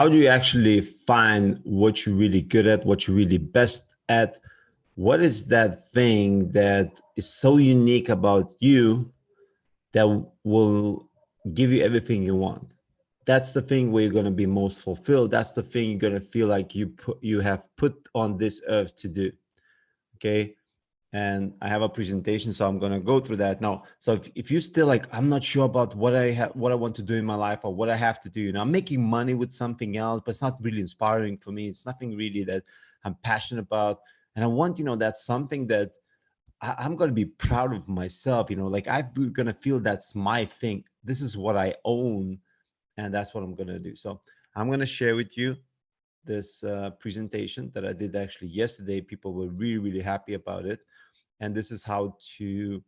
how do you actually find what you're really good at, what you're really best at? What is that thing that is so unique about you that will give you everything you want? That's the thing where you're going to be most fulfilled. That's the thing you're going to feel like you have put on this earth to do. Okay. And I have a presentation, so I'm going to go through that now. So if you're still like, I'm not sure about what I want to do in my life or what I have to do, I'm making money with something else, but it's not really inspiring for me. It's nothing really that I'm passionate about. And I want, that's something that I'm going to be proud of myself, like I'm going to feel that's my thing. This is what I own. And that's what I'm going to do. So I'm going to share with you this presentation that I did actually yesterday. People were really, really happy about it. And this is how to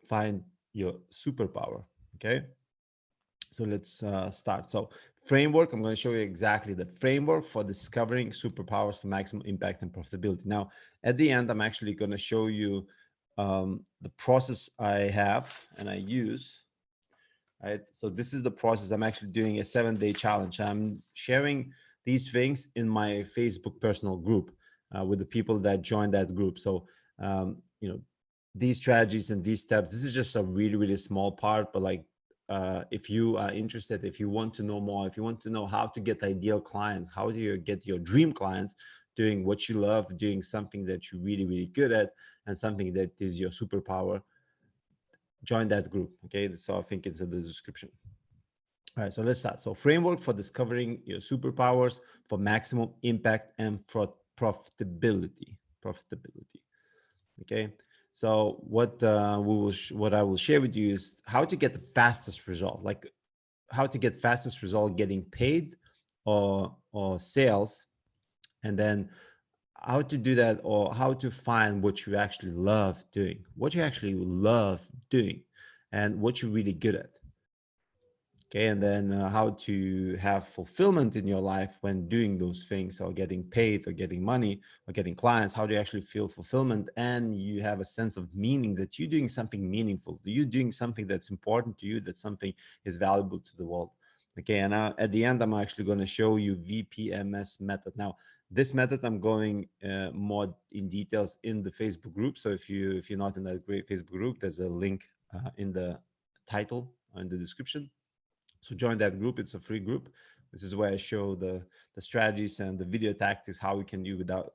find your superpower. Okay. So let's start. So framework, I'm going to show you exactly the framework for discovering superpowers for maximum impact and profitability. Now, at the end, I'm actually going to show you the process I have and I use. Right. So this is the process. I'm actually doing a 7-day challenge. I'm sharing these things in my Facebook personal group with the people that join that group. So, these strategies and these steps, this is just a really, really small part, but like, if you are interested, if you want to know more, if you want to know how to get ideal clients, how do you get your dream clients doing what you love, doing something that you're really, really good at and something that is your superpower, join that group. Okay, so I think it's in the description. All right, so let's start. So framework for discovering your superpowers for maximum impact and for profitability. Okay, so what what I will share with you is how to get the fastest result, like how to get fastest result getting paid or sales, and then how to do that, or how to find what you actually love doing, and what you're really good at. Okay, and then how to have fulfillment in your life when doing those things, or getting paid, or getting money, or getting clients. How do you actually feel fulfillment and you have a sense of meaning, that you're doing something meaningful, that you're doing something that's important to you, that something is valuable to the world. Okay, and at the end, I'm actually going to show you VPMS method. Now, this method I'm going more in details in the Facebook group. So if you're not in that great Facebook group, there's a link in the title, in the description. So join that group. It's a free group. This is where I show the strategies and the video tactics, how we can do without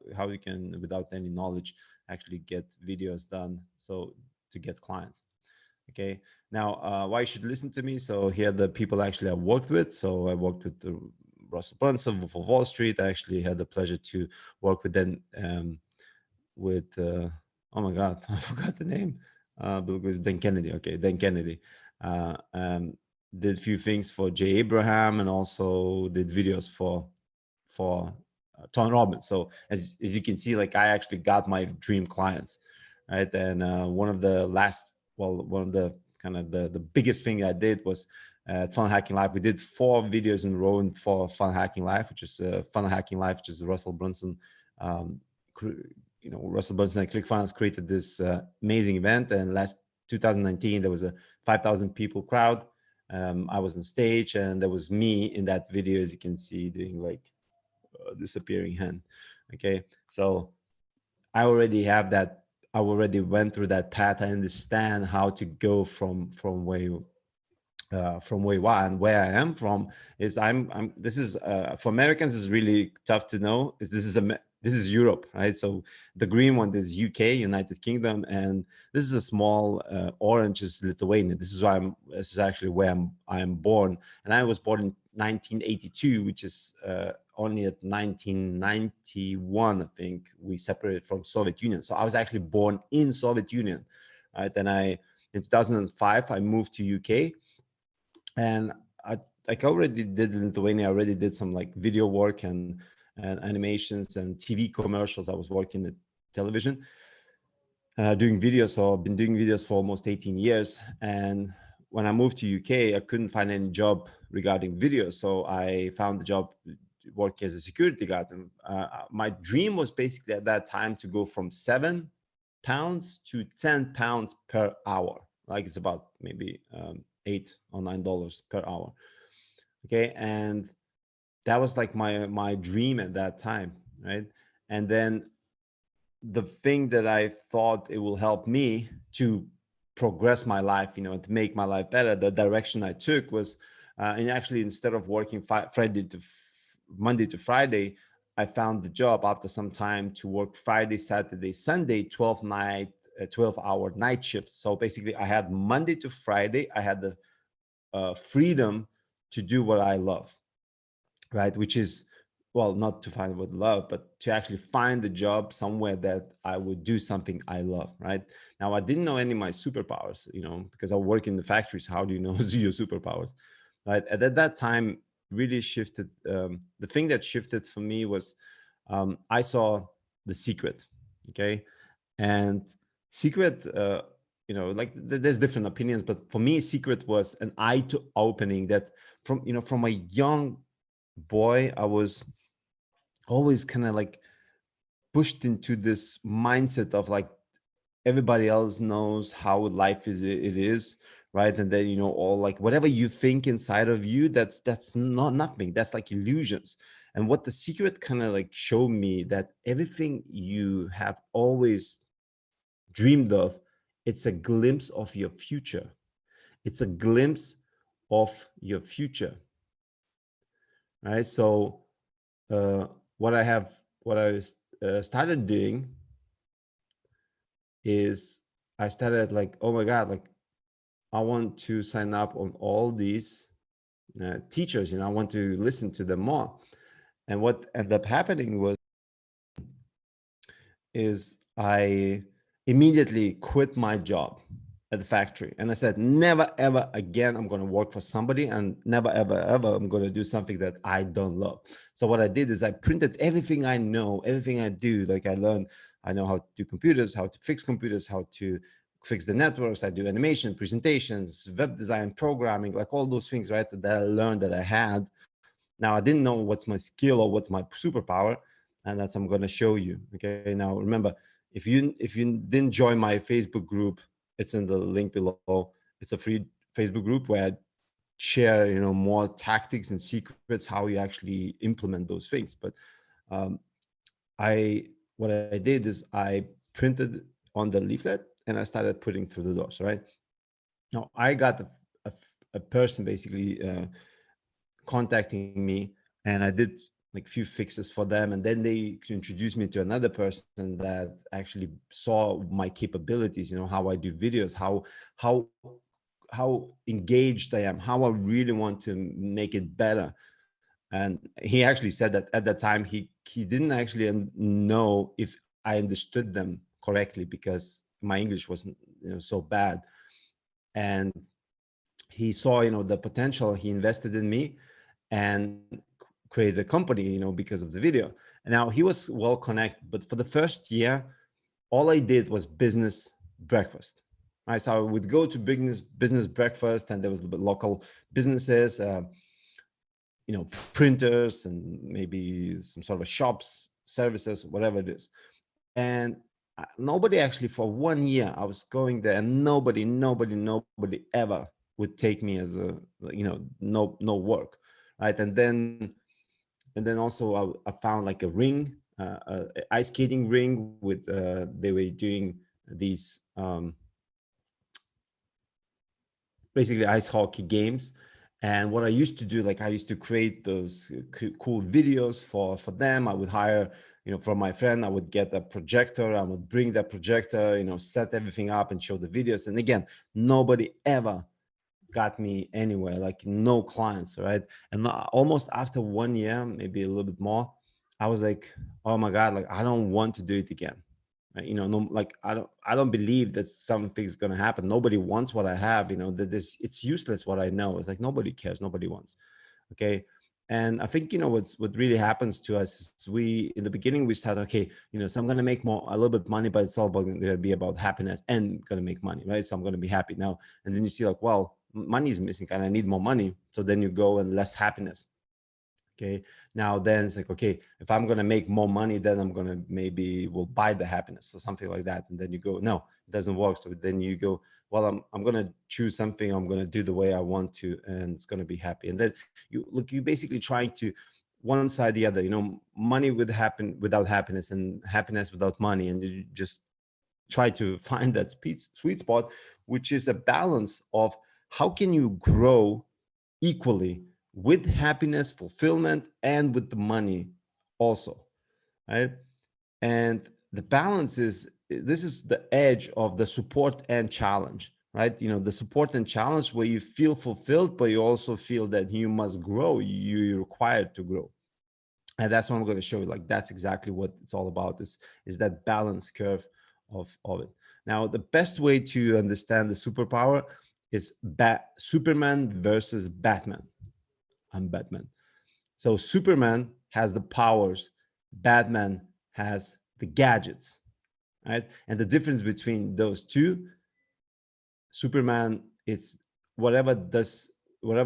any knowledge actually get videos done, so to get clients. Okay, now why you should listen to me. So here are the people actually I worked with. So I worked with Russell Brunson for Wall Street. I actually had the pleasure to work with them oh my god, I forgot the name, but it was Dan Kennedy. Okay, Dan Kennedy. Did a few things for Jay Abraham, and also did videos for Tony Robbins. So as you can see, like I actually got my dream clients, right? And one of the kind of the biggest thing I did was Fun Hacking Life. We did 4 videos in a row for Fun Hacking Life, which is Fun Hacking Life, which is Russell Brunson. Russell Brunson and ClickFunnels created this amazing event, and last 2019 there was a 5,000 people crowd. I was on stage, and there was me in that video, as you can see, doing like disappearing hand. Okay, so I already have that. I already went through that path. I understand how to go from where one. Where I am from is I'm this is for Americans is really tough to know. This is Europe, right? So the green one is UK, United Kingdom, and this is a small orange is Lithuania. This is actually where I'm born, and I was born in 1982, which is only at 1991, I think, we separated from Soviet Union. So I was actually born in Soviet Union, right? And in 2005 I moved to UK. And I already did in Lithuania. I already did some like video work and animations and TV commercials. I was working at television, doing videos. So I've been doing videos for almost 18 years. And when I moved to UK, I couldn't find any job regarding video. So I found the job working as a security guard. And my dream was basically at that time to go from £7 to £10 per hour. Like it's about maybe $8 or $9 per hour. Okay, and that was like my dream at that time, right? And then the thing that I thought it will help me to progress my life, to make my life better, the direction I took was, and actually instead of working Monday to Friday, I found the job after some time to work Friday, Saturday, Sunday, 12-hour night shifts. So basically I had Monday to Friday, I had the freedom to do what I love, right? Which is, well, not to find what love, but to actually find a job somewhere that I would do something I love, right? Now, I didn't know any of my superpowers, because I work in the factories. How do you know your superpowers, right? At that time, really shifted. The thing that shifted for me was I saw The Secret, okay? And Secret, like there's different opinions, but for me, Secret was an eye to opening that from a young boy, I was always kind of like pushed into this mindset of like everybody else knows how life it is, right? And then all like whatever you think inside of you, that's not nothing. That's like illusions. And what The Secret kind of like showed me, that everything you have always dreamed of, it's a glimpse of your future. It's a glimpse of your future, right? So uh, what I started doing is I started like, oh my God, like I want to sign up on all these teachers, I want to listen to them more. And what ended up happening is I immediately quit my job at the factory. And I said, never, ever again, I'm going to work for somebody, and never, ever, ever, I'm going to do something that I don't love. So what I did is I printed everything I know, everything I do. Like I know how to do computers, how to fix computers, how to fix the networks. I do animation, presentations, web design, programming, like all those things, right? That I learned that I had. Now, I didn't know what's my skill or what's my superpower, and that's I'm going to show you. Okay. Now, remember, if you didn't join my Facebook group, it's in the link below. It's a free Facebook group where I share, more tactics and secrets how you actually implement those things. But um, I what I did is I printed on the leaflet and I started putting through the doors. Right now, I got a person basically contacting me, and I did like few fixes for them, and then they introduced me to another person that actually saw my capabilities, how I do videos, how how engaged I am, how I really want to make it better. And he actually said that at that time he didn't actually know if I understood them correctly, because my English wasn't so bad. And he saw the potential, he invested in me and created a company because of the video. And now he was well connected, but for the first year all I did was business breakfast. Right, so I would go to business breakfast, and there was local businesses, printers, and maybe some sort of shops, services, whatever it is. And nobody actually, for 1 year I was going there, and nobody ever would take me as a, no work, right? And then also I found like a ring, ice skating ring with they were doing these basically ice hockey games. And what I used to do, like I used to create those cool videos for them. I would hire, from my friend, I would get a projector, I would bring that projector, set everything up and show the videos. And again, nobody ever got me anywhere, like no clients, right? And almost after 1 year, maybe a little bit more, I was like, oh my God, like I don't want to do it again. Right? No, like I don't believe that something's gonna happen. Nobody wants what I have, that this it's useless what I know. It's like nobody cares, nobody wants. Okay. And I think what really happens to us is we in the beginning we start, okay, so I'm gonna make a little bit money, but it's all gonna be about happiness and gonna make money, right? So I'm gonna be happy now. And then you see like, well, money is missing and I need more money. So then you go and less happiness. Okay. Now then it's like, okay, if I'm gonna make more money, then I'm gonna maybe will buy the happiness or something like that. And then you go, no, it doesn't work. So then you go, well, I'm gonna choose something, I'm gonna do the way I want to, and it's gonna be happy. And then you basically trying to one side the other, you know, money would happen without happiness and happiness without money, and you just try to find that sweet spot, which is a balance of how can you grow equally with happiness, fulfillment, and with the money also, right? And the balance is, this is the edge of the support and challenge, right? You know, the support and challenge where you feel fulfilled, but you also feel that you must grow, you're required to grow. And that's what I'm going to show you. Like, that's exactly what it's all about, is that balance curve of it. Now, the best way to understand the superpower is Superman versus Batman. I'm Batman. So Superman has the powers, Batman has the gadgets, right? And the difference between those two, Superman, it's whatever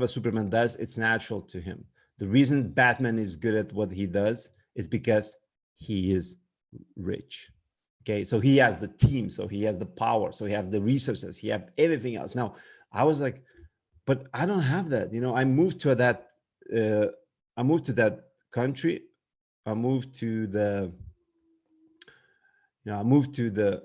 Superman does, it's natural to him. The reason Batman is good at what he does is because he is rich. Okay, so he has the team, so he has the power, so he has the resources, he have everything else. Now, I was like, but I don't have that. You know, uh, I moved to that country. I moved to the, I moved to the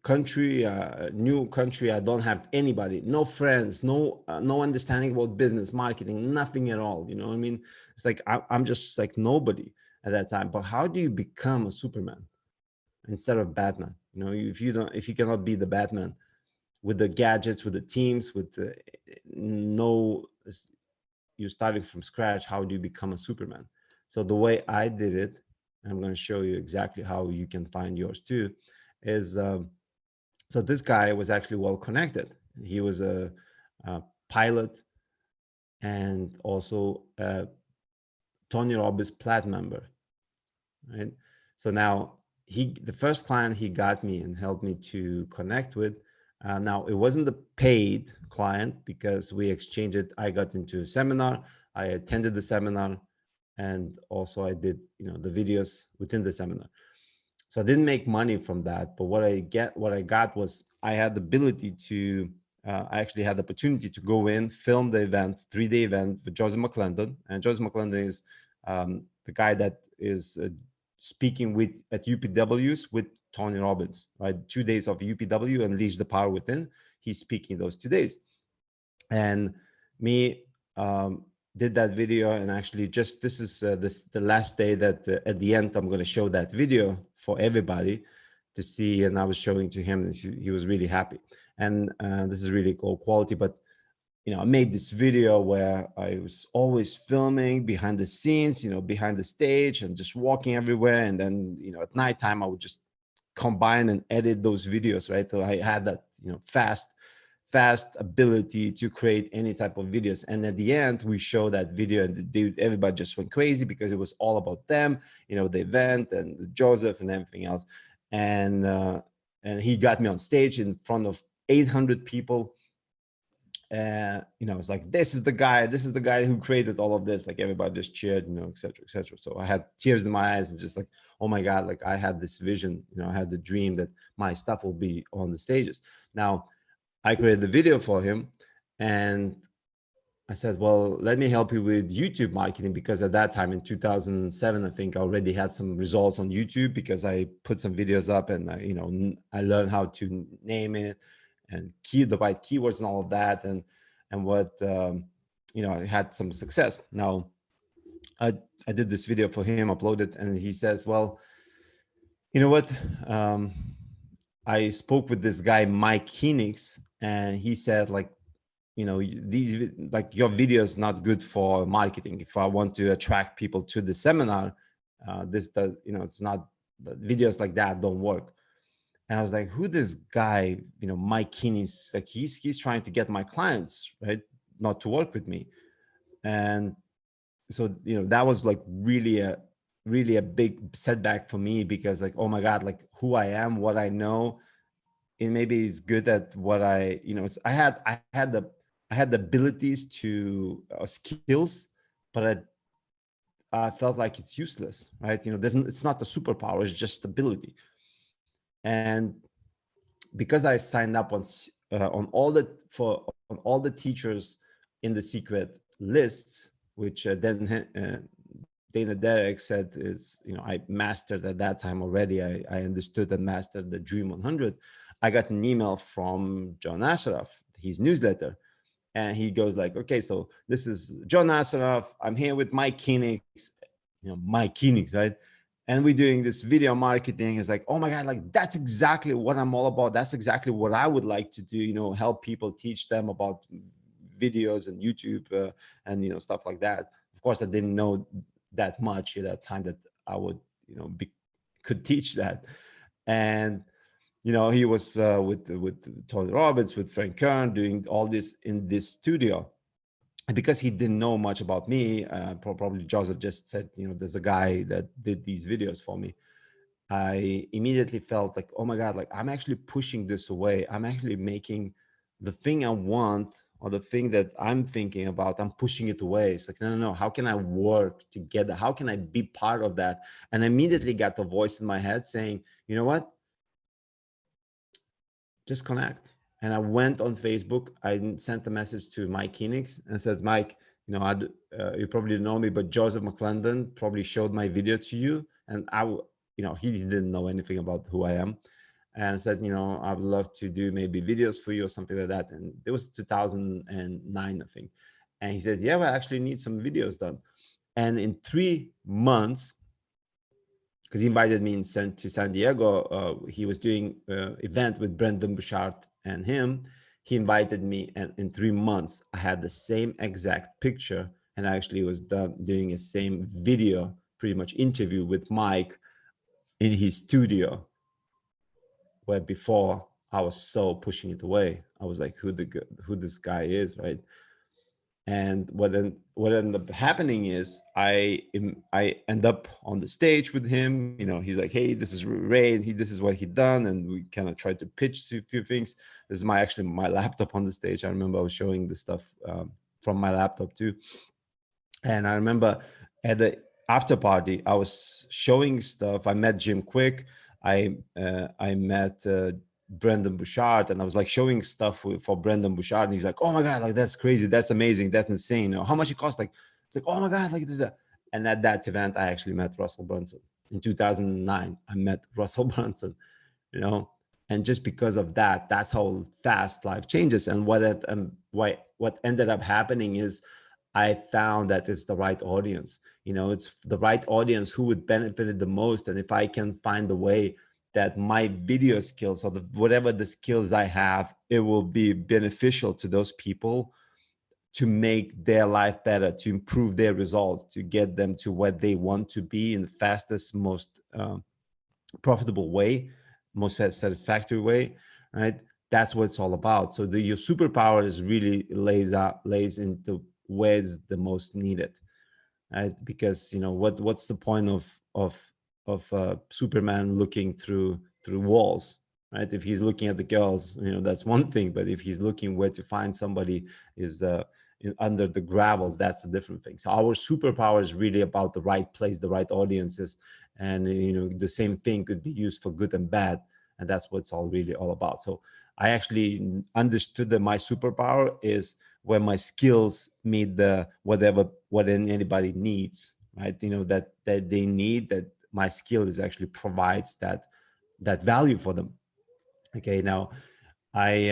country, new country. I don't have anybody, no friends, no understanding about business, marketing, nothing at all. You know what I mean? It's like I'm just like nobody at that time. But how do you become a Superman instead of Batman? You know, if you cannot be the Batman with the gadgets, with the teams, with the no, you're starting from scratch. How do you become a Superman? So the way I did it, I'm going to show you exactly how you can find yours too, is so this guy was actually well connected. He was a pilot and also a Tony Robbins Platinum member, right? So now the first client he got me and helped me to connect with. Now it wasn't a paid client because we exchanged it. I got into a seminar, I attended the seminar, and also I did, the videos within the seminar. So I didn't make money from that, but what I got was I had the ability to, I actually had the opportunity to go in, film the event, 3-day event for Joseph McClendon. And Joseph McClendon is the guy that is speaking at UPWs with Tony Robbins, right? 2 days of UPW, Unleash the Power Within. He's speaking those 2 days. And me, did that video, and actually just this is the last day that at the end I'm going to show that video for everybody to see, and I was showing to him, and he was really happy. And this is really cool quality. But I made this video where I was always filming behind the scenes, behind the stage, and just walking everywhere. And then at nighttime I would just combine and edit those videos, right? So I had that fast ability to create any type of videos. And at the end, we show that video, and everybody just went crazy because it was all about them, the event and Joseph and everything else. And he got me on stage in front of 800 people. It's like, this is the guy who created all of this. Like, everybody just cheered, et cetera, et cetera. So I had tears in my eyes and just like, oh my God, like I had this vision, I had the dream that my stuff will be on the stages. Now, I created the video for him, and I said, well, let me help you with YouTube marketing, because at that time in 2007, I think I already had some results on YouTube because I put some videos up, and I learned how to name it and the right keywords and all of that. And what, I had some success. Now, I did this video for him, uploaded, and he says, well, you know what? I spoke with this guy, Mike Phoenix, and he said, like, these, like, your video is not good for marketing. If I want to attract people to the seminar, it's not, videos like that don't work. And I was like, who this guy, Mike Phoenix, like, he's trying to get my clients, right, not to work with me. And so, that was like really a big setback for me, because like, oh my God, like who I am, what I know, and maybe it's good at what I, I had the abilities to skills, but I felt like it's useless, right? It's not a superpower, it's just ability. And because I signed up on all the teachers in the secret lists, which then Dana Derek said is, I mastered at that time already. I understood and mastered the Dream 100. I got an email from John Assaraf, his newsletter, and he goes like, okay, so this is John Assaraf. I'm here with Mike Phoenix, Mike Phoenix, right? And we're doing this video marketing. It's like, oh my God, like that's exactly what I'm all about. That's exactly what I would like to do, help people, teach them about videos and YouTube and, stuff like that. Of course, I didn't know that much at that time that I would, could teach that. And, he was with Tony Robbins, with Frank Kern, doing all this in this studio. And because he didn't know much about me, probably Joseph just said, there's a guy that did these videos for me. I immediately felt like, oh my God, like I'm actually pushing this away. I'm actually making the thing I want, or the thing that I'm thinking about, I'm pushing it away. It's like, no. How can I work together? How can I be part of that? And I immediately got the voice in my head saying, you know what? Just connect. And I went on Facebook. I sent a message to Mike Phoenix and said, Mike, you probably know me, but Joseph McClendon probably showed my video to you. And he didn't know anything about who I am. And said, I would love to do maybe videos for you or something like that. And it was 2009, I think. And he said, yeah, well, I actually need some videos done. And in 3 months, because he invited me to San Diego. He was doing event with Brendan Bouchard and him. He invited me, and in 3 months, I had the same exact picture, and I actually was doing a same video, pretty much interview with Mike in his studio, where before I was so pushing it away. I was like, who this guy is, right? And what ended up happening is I end up on the stage with him. He's like, hey, this is Ray, and this is what he done, and we kind of tried to pitch a few things. This is my laptop on the stage. I remember I was showing the stuff from my laptop too. And I remember at the after party, I was showing stuff. I met Jim Quick. I met Brendan Bouchard, and I was like showing stuff for Brendan Bouchard, and he's like, "Oh my God, like that's crazy, that's amazing, that's insane. How much it cost?" Like, it's like, "Oh my God, like that." And at that event, I actually met Russell Brunson in 2009. I met Russell Brunson, and just because of that, that's how fast life changes. And what ended up happening is, I found that it's the right audience. It's the right audience who would benefit the most. And if I can find a way that my video skills, or whatever the skills I have, it will be beneficial to those people to make their life better, to improve their results, to get them to what they want to be in the fastest, most profitable way, most satisfactory way, right? That's what it's all about. So your superpower is really lays into where's the most needed, right? Because what's the point of Superman looking through walls, right? If he's looking at the girls, that's one thing, but if he's looking where to find somebody is under the gravels, that's a different thing. So our superpower is really about the right place, the right audiences, and the same thing could be used for good and bad, and that's what it's really all about. So I actually understood that my superpower is where my skills meet what anybody needs, right? That they need, that my skill is actually provides that value for them. Okay, now I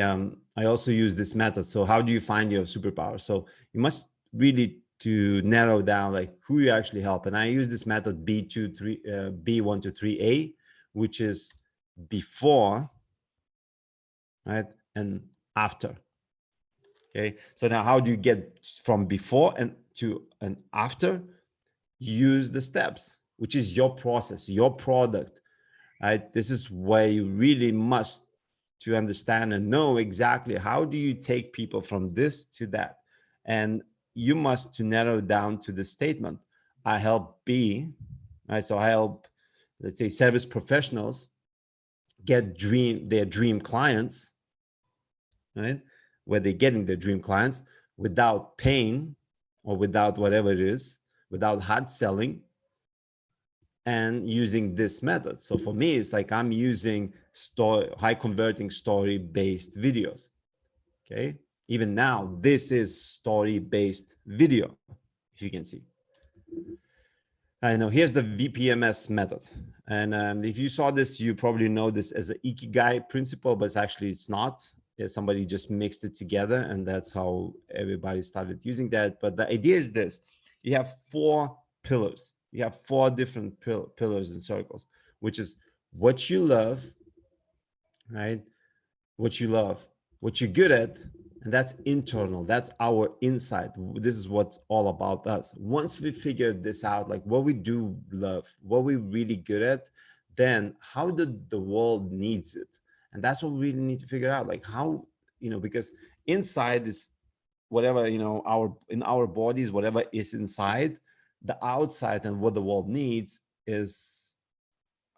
also use this method. So how do you find your superpower? So you must really to narrow down like who you actually help. And I use this method B123A, which is before, right, and after. Okay, so now how do you get from before and to and after? Use the steps, which is your process, your product, right? This is where you really must to understand and know exactly how do you take people from this to that. And you must to narrow down to the statement, I help B, right? So I help, let's say, service professionals get their dream clients, right? Where they're getting their dream clients without pain or without whatever it is, without hard selling, and using this method. So for me, it's like I'm using high converting story based videos. Okay. Even now, this is story based video. if you can see. I know, here's the VPMS method. And if you saw this, you probably know this as an Ikigai principle, but it's not. Yeah, somebody just mixed it together, and that's how everybody started using that. But the idea is this: you have 4 pillars. You have 4 different pillars and circles, which is what you love, right? What you love, what you're good at, and that's internal. That's our inside. This is what's all about us. Once we figure this out, like what we do love, what we're really good at, then how the world needs it. And that's what we really need to figure out. Like how, because inside is whatever, in our bodies, whatever is inside. The outside and what the world needs is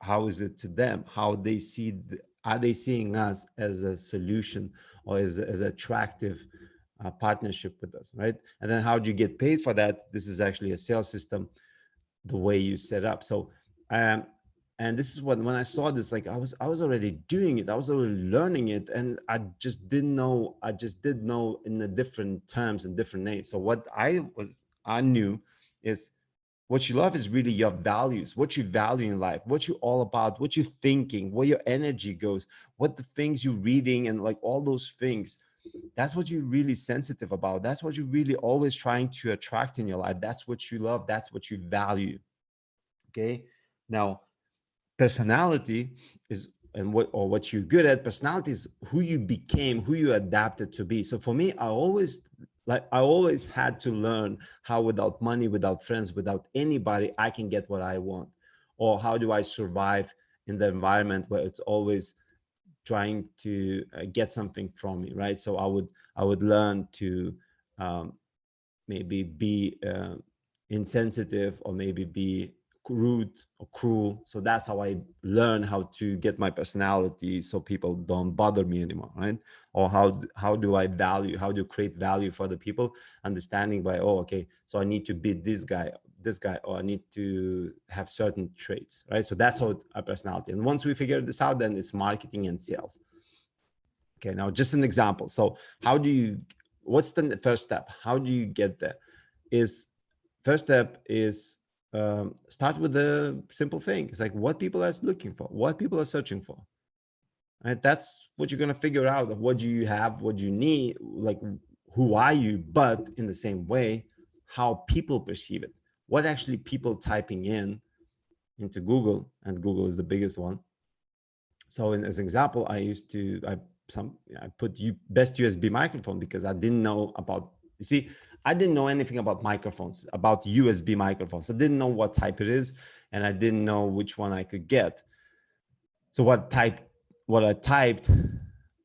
how is it to them, how they see are they seeing us as a solution or as attractive partnership with us, right? And then how do you get paid for that? This is actually a sales system, the way you set up. So and this is when I saw this, like I was already doing it, I was already learning it, and I just didn't know, in the different terms and different names. So what I knew is what you love is really your values, what you value in life, what you're all about, what you're thinking, where your energy goes, what the things you're reading, and like all those things. That's what you're really sensitive about. That's what you're really always trying to attract in your life. That's what you love. That's what you value. Okay. Now, personality is, and what you're good at. Personality is who you became, who you adapted to be. So for me, I always had to learn how without money, without friends, without anybody, I can get what I want. Or how do I survive in the environment where it's always trying to get something from me, right? So I would learn to maybe be insensitive, or maybe be rude or cruel. So that's how I learn how to get my personality so people don't bother me anymore, right? Or how do I create value for the people, understanding by, oh, okay, so I need to beat this guy, or I need to have certain traits, right? So that's how our personality. And once we figure this out, then it's marketing and sales. Okay, now just an example. So what's the first step? How do you get there? First step is start with the simple thing. It's like what people are looking for, what people are searching for. Right? That's what you're going to figure out. What do you have, what do you need, like who are you, but in the same way, how people perceive it. What actually people typing into Google, and Google is the biggest one. So as an example, I put best USB microphone because I didn't know about, you see, I didn't know anything about microphones, about USB microphones. I didn't know what type it is, and I didn't know which one I could get. So what I typed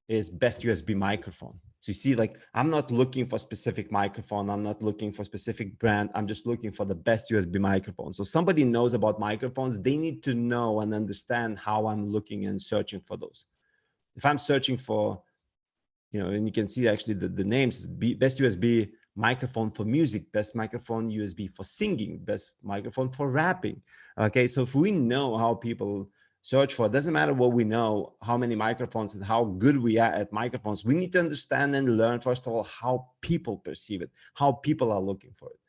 is best USB microphone. So you see, like, I'm not looking for specific microphone. I'm not looking for specific brand. I'm just looking for the best USB microphone. So somebody knows about microphones. They need to know and understand how I'm looking and searching for those. If I'm searching for, and you can see actually the names, best USB microphone for music, best microphone USB for singing, best microphone for rapping. Okay, so if we know how people search for, it doesn't matter what we know, how many microphones and how good we are at microphones, we need to understand and learn, first of all, how people perceive it, how people are looking for it.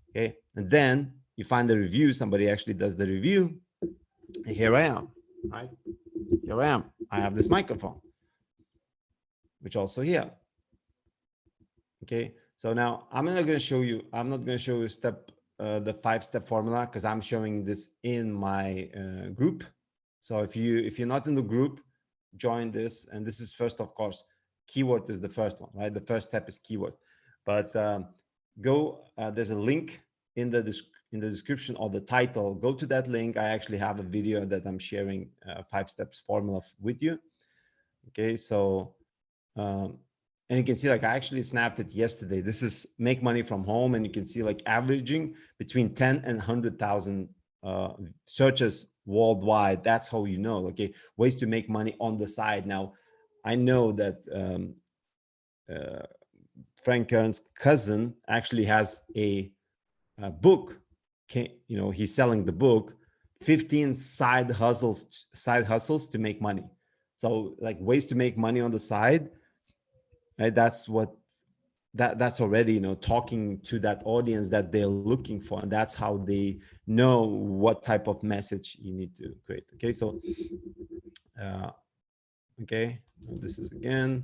Okay, and then you find the review, somebody actually does the review, and here I am, right? Here I am, I have this microphone, which also here. Okay, so now I'm not going to show you the 5-step formula, because I'm showing this in my group. So if you're not in the group, join this. And this is first, of course, keyword is the first one, right? The first step is keyword. But there's a link in the description or the title. Go to that link. I actually have a video that I'm sharing 5 steps formula with you. Okay, so and you can see, like, I actually snapped it yesterday. This is make money from home, and you can see, like, averaging between 10 and 100,000 searches worldwide. That's how you know, okay, ways to make money on the side. Now, I know that Frank Kern's cousin actually has a book. He's selling the book, 15 side hustles to make money. So, like, ways to make money on the side, right? That's that's already, you know, talking to that audience that they're looking for, and that's how they know what type of message you need to create. Okay, so uh, okay, this is again.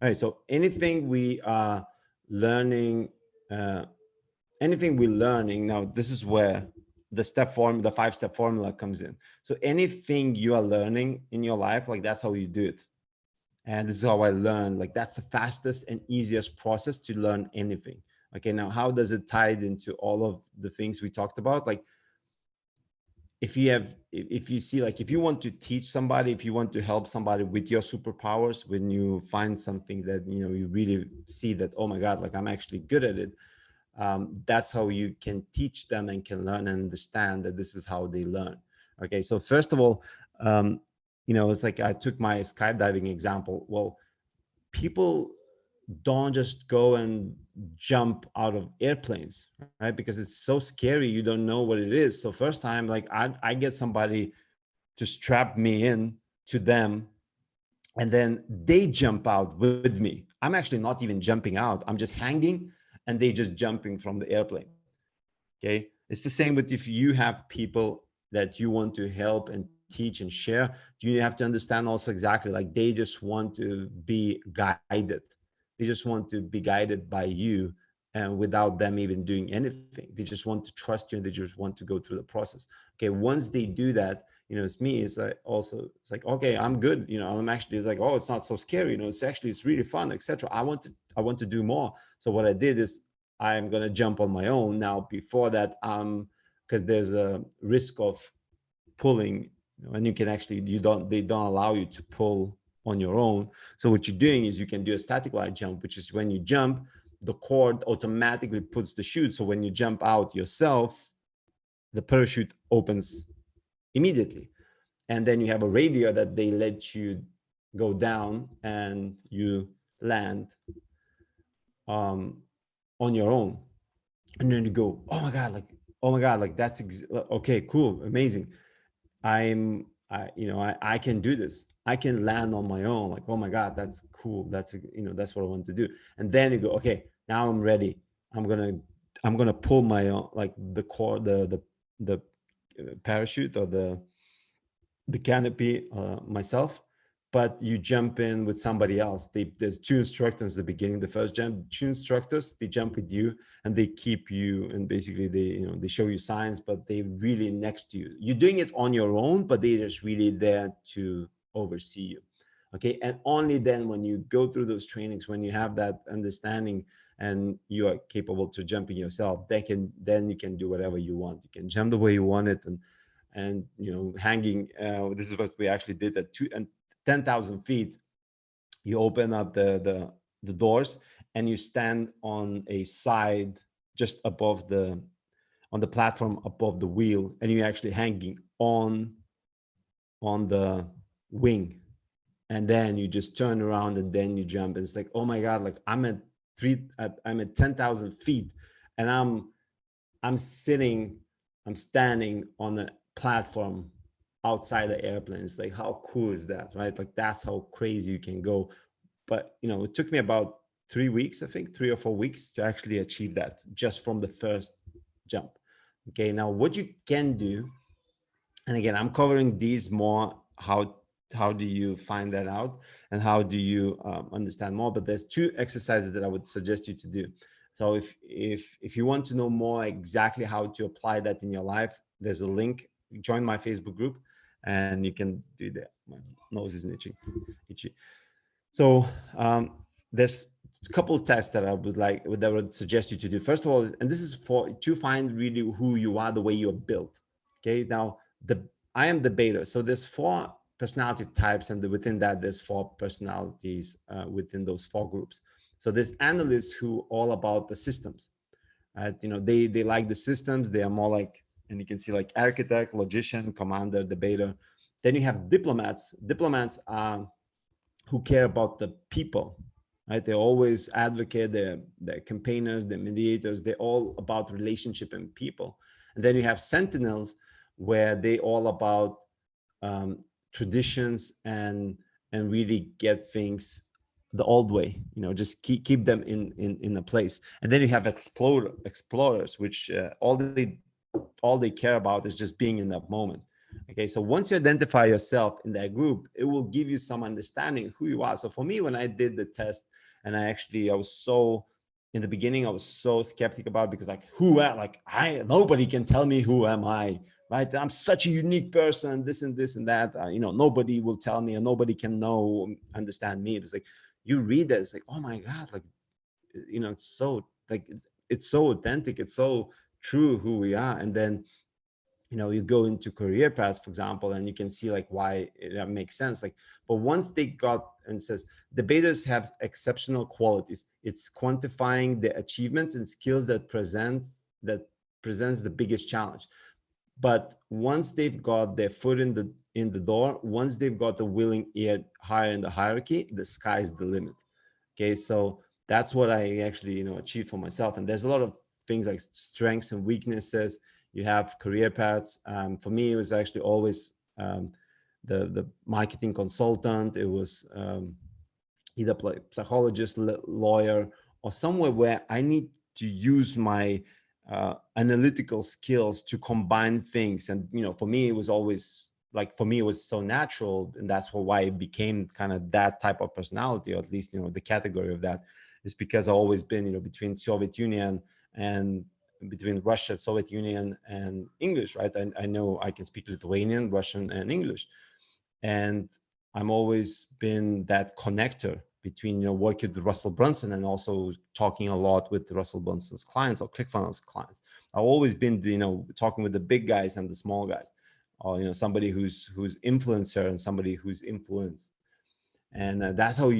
All right, so anything we are learning, uh, anything we're learning now, this is where the the 5-step formula comes in. So anything you are learning in your life, like that's how you do it. And this is how I learned, like that's the fastest and easiest process to learn anything. Okay, now how does it tie into all of the things we talked about? Like if you see, like if you want to teach somebody, if you want to help somebody with your superpowers, when you find something that, you know, you really see that, oh my God, like I'm actually good at it, that's how you can teach them and can learn and understand that this is how they learn. Okay, so first of all, you know, it's like I took my skydiving example. Well, people don't just go and jump out of airplanes, right? Because it's so scary, you don't know what it is. So first time, like I get somebody to strap me in to them, and then they jump out with me. I'm actually not even jumping out, I'm just hanging, and they just jumping from the airplane. Okay, it's the same with if you have people that you want to help and teach and share, you have to understand also exactly, like they just want to be guided, they just want to be guided by you, and without them even doing anything, they just want to trust you, and they just want to go through the process. Okay, once they do that, you know, it's me, it's like also, it's like, okay, I'm good, you know, I'm actually, it's like, oh, it's not so scary, you know, it's actually, it's really fun, etc. I want to do more. So what I did is I'm going to jump on my own. Now before that, because there's a risk of pulling, you know, and you can actually, they don't allow you to pull on your own. So what you're doing is you can do a static line jump, which is when you jump, the cord automatically puts the chute. So when you jump out yourself, the parachute opens immediately. And then you have a radio that they let you go down, and you land um, on your own. And then you go, oh my God, like, oh my God, like okay, cool, amazing. I can do this. I can land on my own. Like, oh my God, that's cool. That's, you know, that's what I want to do. And then you go, okay, now I'm ready. I'm gonna pull my own, like the cord, the parachute, or the canopy myself. But you jump in with somebody else. There's two instructors at the beginning. The first jump, two instructors, they jump with you, and they keep you, and basically they, you know, they show you signs, but they really next to you. You're doing it on your own, but they're just really there to oversee you. Okay, and only then, when you go through those trainings, when you have that understanding and you are capable to jumping yourself, then you can do whatever you want. You can jump the way you want it, and you know, hanging. This is what we actually did at 10,000 feet. You open up the doors, and you stand on a side just above on the platform above the wheel, and you're actually hanging on the wing, and then you just turn around, and then you jump, and it's like, oh my God, like I'm at 10,000 feet, and I'm sitting, I'm standing on a platform outside the airplane. It's like, how cool is that, right? Like that's how crazy you can go. But you know, it took me about 3 weeks, I think 3 or 4 weeks, to actually achieve that just from the first jump. Okay, now what you can do, and again, I'm covering these more, how do you find that out, and how do you understand more. But there's two exercises that I would suggest you to do. So if you want to know more exactly how to apply that in your life, there's a link. Join my Facebook group, and you can do that. My nose is itchy. So there's a couple of tests that I would suggest you to do. First of all, and this is for to find really who you are, the way you're built. Okay, now I am the beta. So there's 4 personality types, and within that there's 4 personalities within those 4 groups. So there's analysts who all about the systems, right? You know, they like the systems. They are more like, and you can see like architect, logician, commander, debater. Then you have diplomats. Diplomats are who care about the people, right? They always advocate, the campaigners, the mediators, they're all about relationship and people. And then you have sentinels, where they all about traditions, and really get things the old way, just keep them in a place. And then you have explorers, which all they care about is just being in that moment. Okay, so once you identify yourself in that group, it will give you some understanding who you are. So for me, when I did the test, and I was so, in the beginning I was so skeptical about it, because like, nobody can tell me who am I, right? I'm such a unique person, this and this and that, nobody will tell me, and nobody can understand me. It's like, you read that, it's like, oh my God, like, it's so, like, it's so authentic, it's so true who we are. And then you go into career paths, for example, and you can see like why it makes sense. Like, but once they got, and says debaters have exceptional qualities, it's quantifying the achievements and skills that presents the biggest challenge. But once they've got their foot in the door, once they've got the willing ear higher in the hierarchy, the sky's the limit. Okay, so that's what I actually achieved for myself. And there's a lot of things like strengths and weaknesses. You have career paths. For me, it was actually always the marketing consultant. It was either psychologist, lawyer, or somewhere where I need to use my analytical skills to combine things. And for me, it was always like, for me, it was so natural, and that's why it became kind of that type of personality, or at least the category of that, is because I've always been between Soviet Union and between Russia, Soviet Union, and English, right? I know I can speak Lithuanian, Russian, and English, and I'm always been that connector between working with Russell Brunson and also talking a lot with Russell Brunson's clients or ClickFunnels clients. I've always been talking with the big guys and the small guys, or somebody who's influencer and somebody who's influenced. And that's how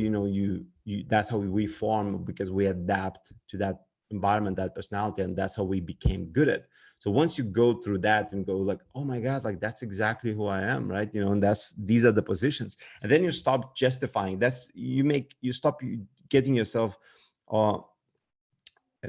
that's how we form, because we adapt to that environment, that personality, and that's how we became good at. So once you go through that and go like, oh my God, like that's exactly who I am, right? And these are the positions. And then you stop justifying. You stop getting yourself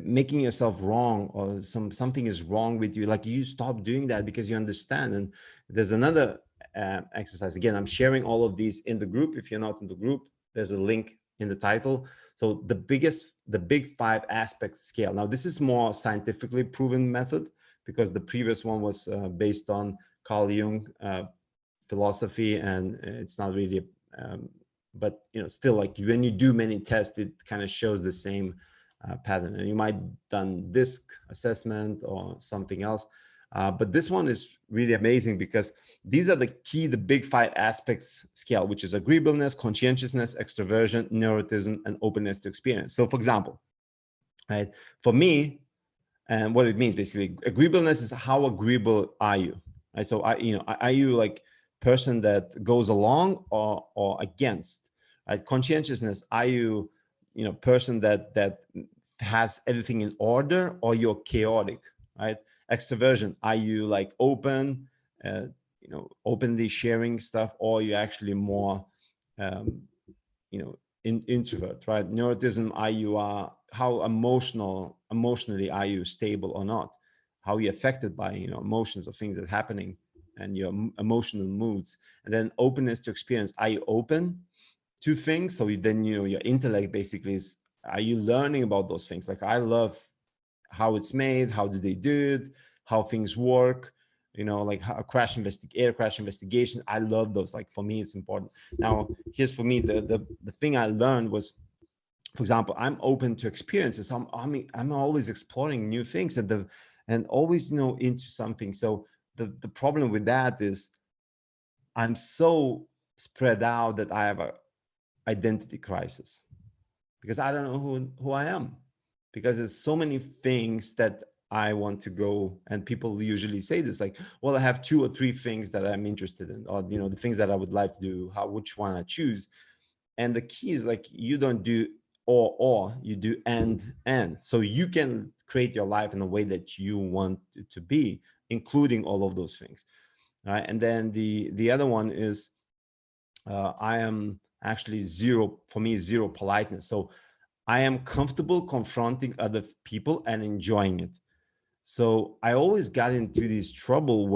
making yourself wrong, or something is wrong with you. Like, you stop doing that because you understand. And there's another exercise. Again, I'm sharing all of these in the group. If you're not in the group, there's a link in the title. So the big 5 aspect scale. Now, this is more scientifically proven method, because the previous one was based on Carl Jung philosophy, and it's not really but still, like, when you do many tests, it kind of shows the same pattern. And you might done DISC assessment or something else, but this one is really amazing, because these are the big 5 aspects scale, which is agreeableness, conscientiousness, extroversion, neuroticism, and openness to experience. So for example, right, for me, and what it means basically, agreeableness is how agreeable are you, right? So are you like person that goes along or against, right? Conscientiousness, are you person that has everything in order, or you're chaotic, right? Extroversion, are you like open, openly sharing stuff, or you're actually more introvert, right? Neuroticism, how emotionally are you stable or not? How are you affected by emotions or things that are happening, and your emotional moods? And then openness to experience, are you open to things? So then your intellect basically is, are you learning about those things? Like, I love how it's made, how do they do it, how things work, like air crash investigation. I love those. Like, for me, it's important. Now, here's for me the thing I learned was, for example, I'm open to experiences. I'm always exploring new things, and always into something. So the problem with that is, I'm so spread out that I have a identity crisis, because I don't know who I am, because there's so many things that I want to go. And people usually say this, like, well, I have 2 or 3 things that I'm interested in, or the things that I would like to do, which one I choose. And the key is, like, you don't do or, you do and. So you can create your life in a way that you want it to be, including all of those things, right? And then the other one is, I am actually zero politeness. So I am comfortable confronting other people and enjoying it. So I always got into these troubles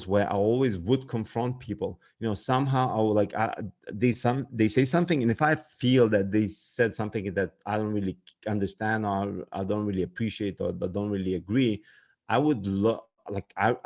where I always would confront people. You know, somehow I would like they say something, and if I feel that they said something that I don't really understand, or I don't really appreciate, or I don't really agree, I would look like I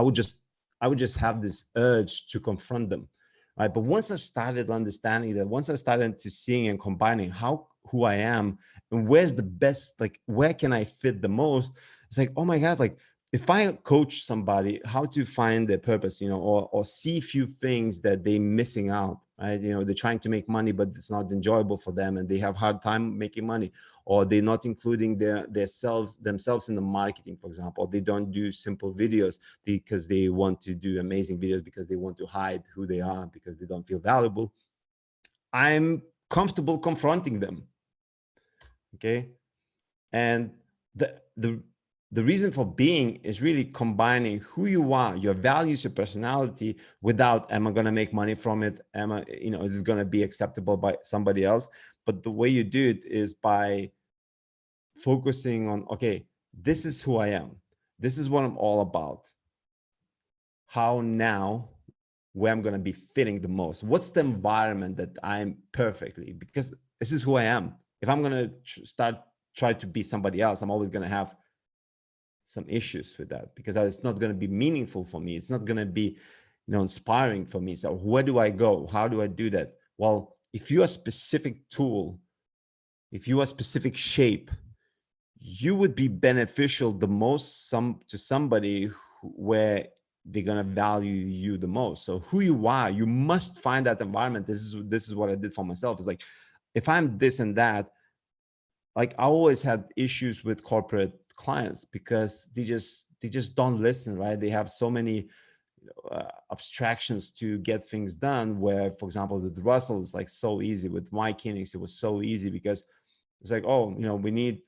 would just have this urge to confront them, right? But once I started understanding that, once I started to seeing and combining how who I am and where's the best, like where can I fit the most, it's like, oh my God, like if I coach somebody how to find their purpose, you know, or see a few things that they're missing out, right? You know, they're trying to make money, but it's not enjoyable for them and they have hard time making money, or they're not including themselves in the marketing, for example. They don't do simple videos because they want to do amazing videos because they want to hide who they are because they don't feel valuable. I'm comfortable confronting them. Okay. And the the reason for being is really combining who you are, your values, your personality, without, am I going to make money from it? Am I, you know, is this going to be acceptable by somebody else? But the way you do it is by focusing on, okay, this is who I am. This is what I'm all about. How now, where I'm going to be fitting the most? What's the environment that I'm perfectly? Because this is who I am. If I'm going to try to be somebody else, I'm always going to have some issues with that, because it's not going to be meaningful for me. It's not going to be, you know, inspiring for me. So where do I go? How do I do that? Well, if you're a specific tool, if you are a specific shape, you would be beneficial the most to somebody where they're going to value you the most. So who you are, you must find that environment. This is what I did for myself. It's like, if I'm this and that, like I always had issues with corporate clients because they just don't listen, right? They have so many abstractions to get things done, where, for example, with Russell, it's like so easy. With my clinics, it was so easy because it's like, oh, you know, we need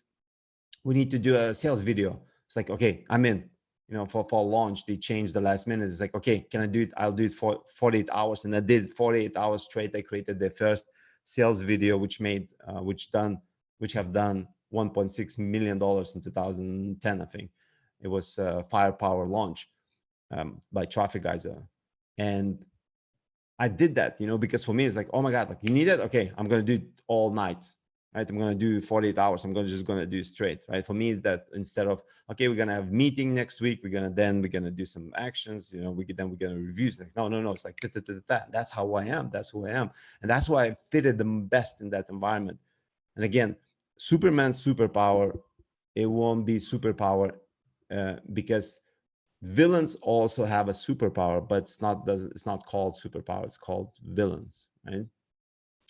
to do a sales video. It's like, okay, I'm in. You know, for launch, they changed the last minute. It's like, okay, can I do it? I'll do it for 48 hours. And I did 48 hours straight. I created the first sales video, which have done $1.6 million in 2010, I think. It was Firepower launch by Traffic Geyser. And I did that, you know, because for me, it's like, oh my God, like you need it. Okay, I'm going to do it all night, right? I'm going to do 48 hours. I'm just going to do it straight, right? For me, is that instead of, okay, we're going to have meeting next week. We're going to do some actions, you know, we're going to review. It's like, no. It's like, that's how I am. That's who I am. And that's why I fitted the best in that environment. And again, Superman's superpower, it won't be superpower because villains also have a superpower, but it's not called superpower. It's called villains, right?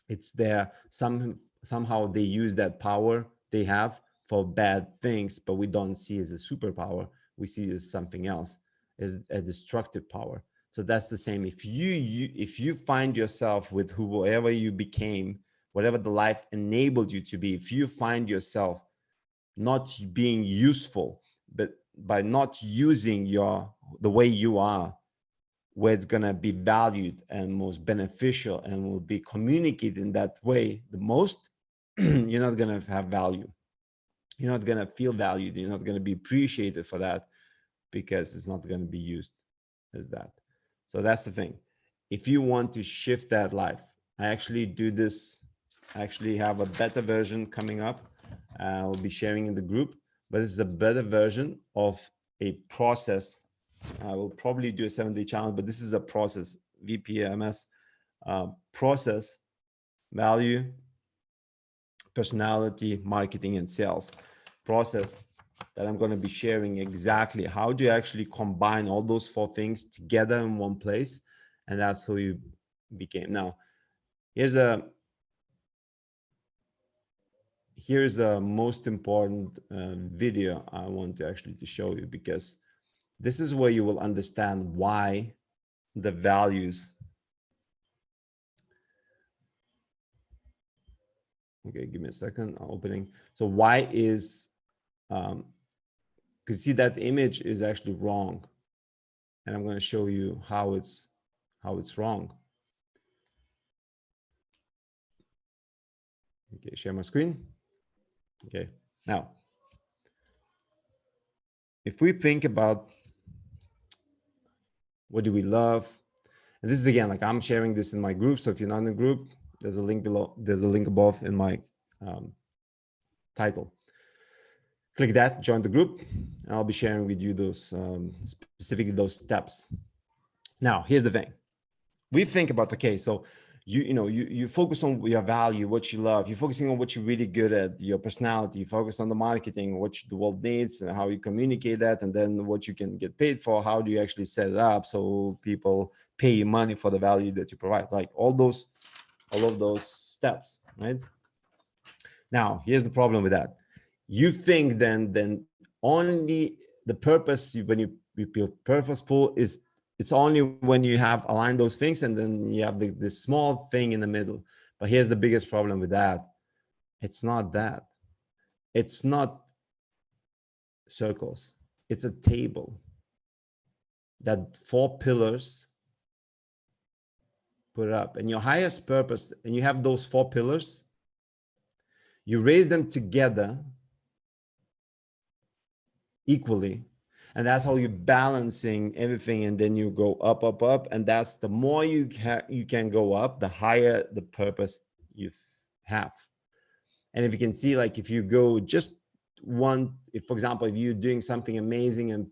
It's there. Somehow they use that power they have for bad things, but we don't see it as a superpower. We see it as something else, as a destructive power. So that's the same. If you find yourself with whoever you became, whatever the life enabled you to be, if you find yourself not being useful, but by not using the way you are, where it's going to be valued and most beneficial and will be communicated in that way the most, you're not going to have value. You're not going to feel valued. You're not going to be appreciated for that, because it's not going to be used as that. So that's the thing. If you want to shift that life, I actually do this. I actually have a beta version coming up. I'll be sharing in the group, but this is a better version of a process. I will probably do a 7-day challenge, but this is a process, VPMS process: value, personality, marketing, and sales process, that I'm going to be sharing exactly how do you actually combine all those 4 things together in one place. And that's who you became. Now, here's a most important video I want to actually to show you, because this is where you will understand why the values. Okay, give me a second. I'm opening. So why is because see, that image is actually wrong, and I'm going to show you how it's wrong. Okay, share my screen. Okay, now if we think about what do we love, and this is again, like I'm sharing this in my group. So if you're not in the group, there's a link below, there's a link above in my title. Click that, join the group, and I'll be sharing with you those specifically those steps. Now, here's the thing. We think about, okay, so you focus on your value, what you love, you're focusing on what you're really good at, your personality, you focus on the marketing, what the world needs and how you communicate that, and then what you can get paid for, how do you actually set it up so people pay you money for the value that you provide, like all of those steps, right? Now, here's the problem with that. You think then only the purpose, when you feel purposeful, is it's only when you have aligned those things, and then you have this small thing in the middle. But here's the biggest problem with that. It's not that. It's not circles. It's a table that 4 pillars put up. And your highest purpose, and you have those 4 pillars, you raise them together equally, and that's how you're balancing everything, and then you go up, up, up, and that's the more you can go up, the higher the purpose you have. And if you can see, like if you go just one, if for example, if you're doing something amazing and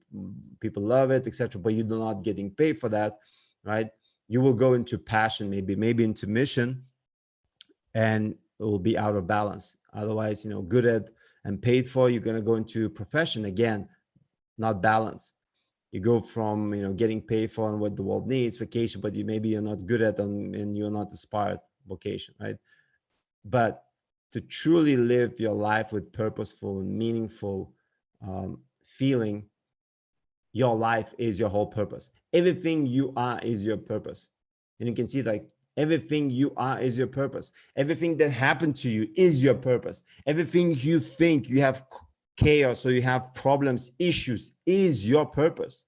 people love it, etc., but you're not getting paid for that, right? You will go into passion, maybe into mission, and it will be out of balance. Otherwise, good at and paid for, you're going to go into profession, again, not balance. You go from getting paid for and what the world needs, vacation, but you're not good at them, and you're not inspired vocation, right? But to truly live your life with purposeful and meaningful feeling, your life is your whole purpose. Everything you are is your purpose. And you can see, like, everything you are is your purpose. Everything that happened to you is your purpose. Everything you think you have chaos or you have problems, issues, is your purpose.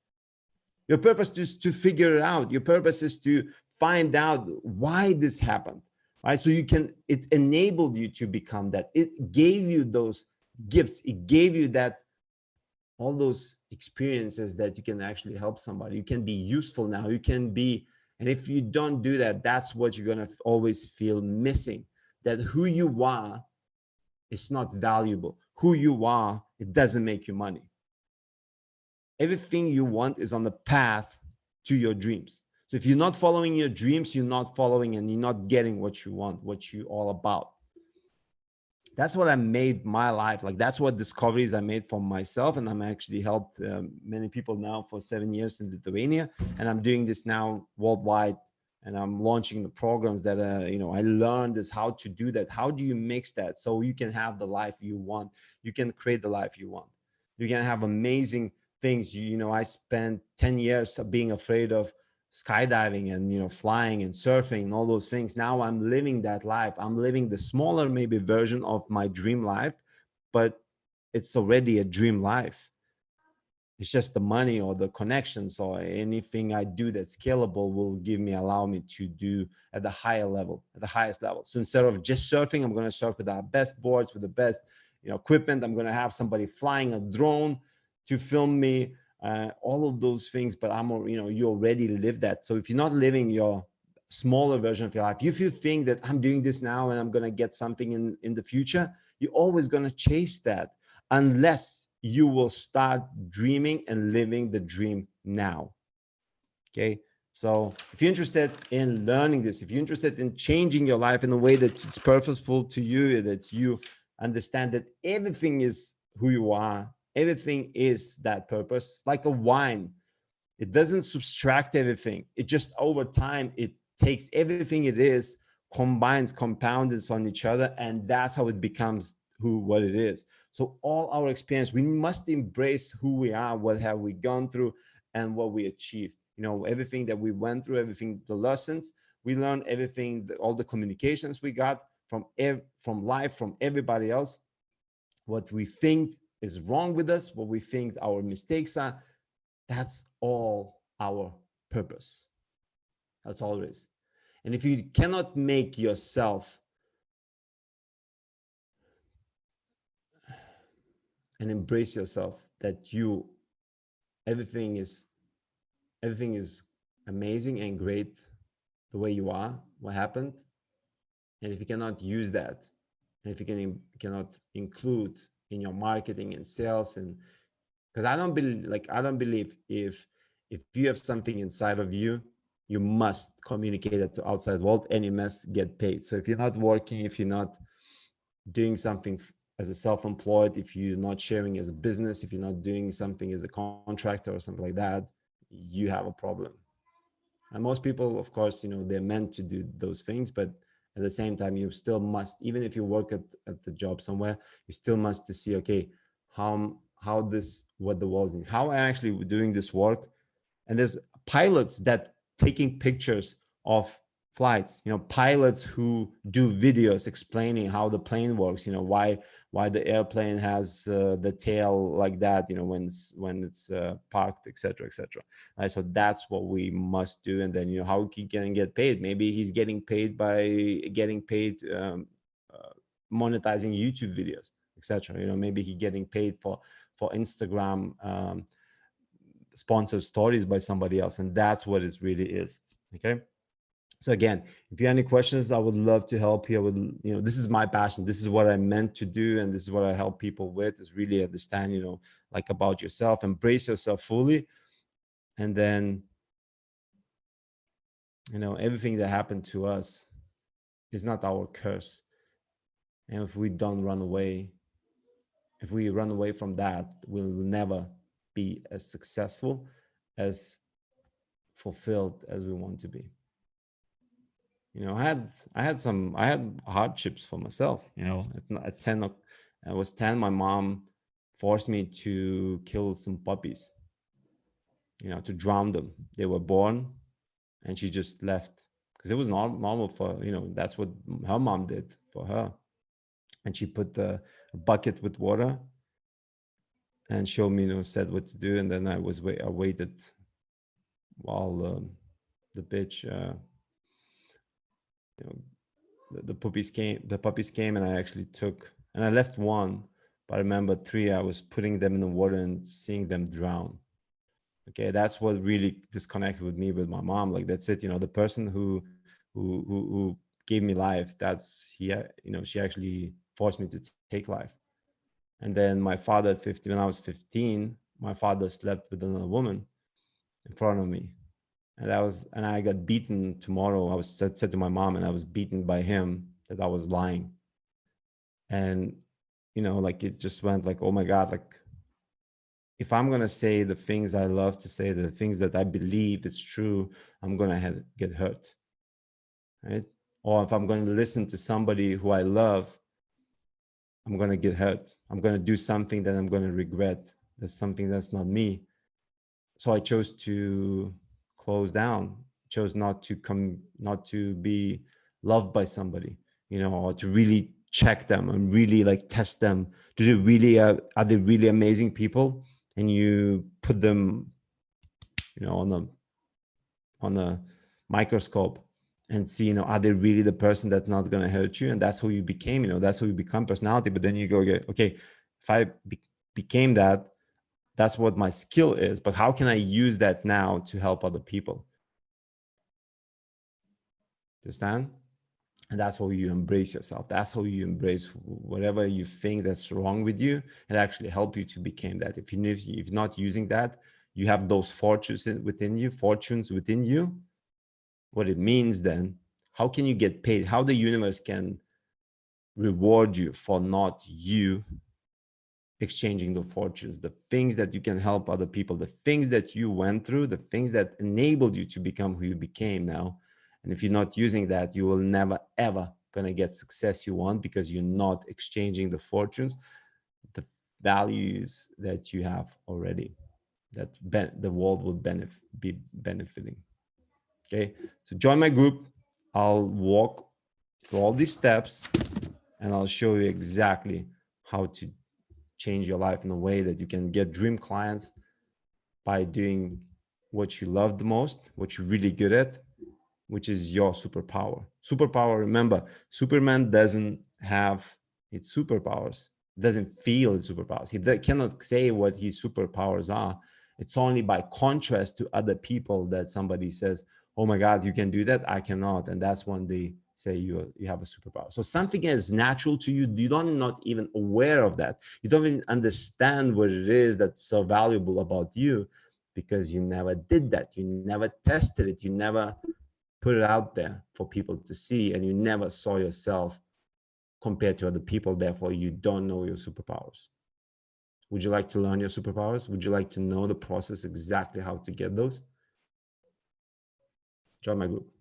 Your purpose is to figure it out. Your purpose is to find out why this happened, right? So it enabled you to become that. It gave you those gifts. It gave you that, all those experiences that you can actually help somebody. You can be useful now. You can be, and if you don't do that, that's what you're going to always feel missing, that who you are is not valuable. Who you are, it doesn't make you money. Everything you want is on the path to your dreams. So if you're not following your dreams, you're not following, and you're not getting what you want, what you're all about. That's what I made my life. Like, that's what discoveries I made for myself. And I'm actually helped many people now for 7 years in Lithuania. And I'm doing this now worldwide. And I'm launching the programs that, I learned is how to do that. How do you mix that so you can have the life you want? You can create the life you want. You can have amazing things. I spent 10 years of being afraid of skydiving and flying and surfing and all those things. Now I'm living that life. I'm living the smaller maybe version of my dream life, but it's already a dream life. It's just the money or the connections or anything I do that's scalable will allow me to do at the higher level, at the highest level. So instead of just surfing, I'm going to surf with our best boards, with the best equipment. I'm going to have somebody flying a drone to film me, all of those things. But you already live that. So if you're not living your smaller version of your life, if you think that I'm doing this now and I'm going to get something in the future, you're always going to chase that, unless you will start dreaming and living the dream now. Okay. So if you're interested in learning this, if you're interested in changing your life in a way that it's purposeful to you, that you understand that everything is who you are, everything is that purpose, like a wine. It doesn't subtract everything. It just, over time, it takes everything it is, combines, compounds on each other, and that's how it becomes what it is. So all our experience, we must embrace who we are, what have we gone through, and what we achieved. Everything that we went through, everything, the lessons we learned, everything, all the communications we got from life, from everybody else, what we think is wrong with us, what we think our mistakes are, that's all our purpose. That's all it is. And if you cannot make yourself and embrace yourself that you everything is everything is amazing and great the way you are, what happened. And if you cannot use that, and if you cannot include in your marketing and sales, and because I don't believe if you have something inside of you, you must communicate it to outside world and you must get paid. So if you're not working, if you're not doing something as a self-employed, if you're not sharing as a business, if you're not doing something as a contractor or something like that, you have a problem. And most people, of course, they're meant to do those things, but at the same time, you still must, even if you work at the job somewhere, you still must to see, okay, how this, what the world needs, how I'm actually doing this work. And there's pilots that taking pictures of flights, pilots who do videos explaining how the plane works, why the airplane has the tail like that, when it's parked, etc. Right? So that's what we must do. And then how he can get paid. Maybe he's getting paid by uh, monetizing YouTube videos, etc. Maybe he getting paid for Instagram sponsored stories by somebody else, and that's what it really is. Okay, so again, if you have any questions, I would love to help you. I would, this is my passion, this is what I meant to do, and this is what I help people with, is really understand, like, about yourself, embrace yourself fully, and then everything that happened to us is not our curse. And if we don't run away, if we run away from that, we'll never be as successful, as fulfilled as we want to be. I had hardships for myself. At 10, I was 10. My mom forced me to kill some puppies. To drown them. They were born, and she just left because it was normal for that's what her mom did for her. And she put a bucket with water and showed me, said what to do, and then I waited while the bitch. The puppies came, and I actually took, and I left one, but I remember 3. I was putting them in the water and seeing them drown. Okay, that's what really disconnected with me with my mom. Like, that's it. The person who gave me life, she actually forced me to take life. And then my father at 50, when I was 15, my father slept with another woman in front of me. And I got beaten tomorrow. I was said to my mom, and I was beaten by him, that I was lying. And like, it just went like, oh my God, like, if I'm gonna say the things I love to say, the things that I believe it's true, I'm gonna get hurt, right? Or if I'm going to listen to somebody who I love, I'm gonna get hurt. I'm gonna do something that I'm gonna regret. There's something that's not me. So I chose to close down, chose not to be loved by somebody, or to really check them and really like test them. Do they really are they really amazing people? And you put them, on a microscope and see, are they really the person that's not going to hurt you? And that's who you became. That's who you become, personality. But then you go, okay, if I became that, that's what my skill is, but how can I use that now to help other people? Understand? And that's how you embrace yourself. That's how you embrace whatever you think that's wrong with you, and actually help you to become that. If you're not using that, you have those fortunes within you. What it means then, how can you get paid? How the universe can reward you for not you exchanging the fortunes, the things that you can help other people, the things that you went through, the things that enabled you to become who you became now. And if you're not using that, you will never, ever gonna get success you want, because you're not exchanging the fortunes, the values that you have already, that the world will be benefiting. Okay, so join my group. I'll walk through all these steps, and I'll show you exactly how to change your life in a way that you can get dream clients by doing what you love the most, what you're really good at, which is your superpower. Superpower, remember, Superman doesn't have its superpowers, doesn't feel its superpowers. He cannot say what his superpowers are. It's only by contrast to other people that somebody says, oh my God, you can do that, I cannot. And that's when they say you have a superpower. So something is natural to you, you don't not even aware of that. You don't even understand what it is that's so valuable about you, because you never did that. You never tested it. You never put it out there for people to see, and you never saw yourself compared to other people. Therefore, you don't know your superpowers. Would you like to learn your superpowers? Would you like to know the process exactly how to get those? Join my group.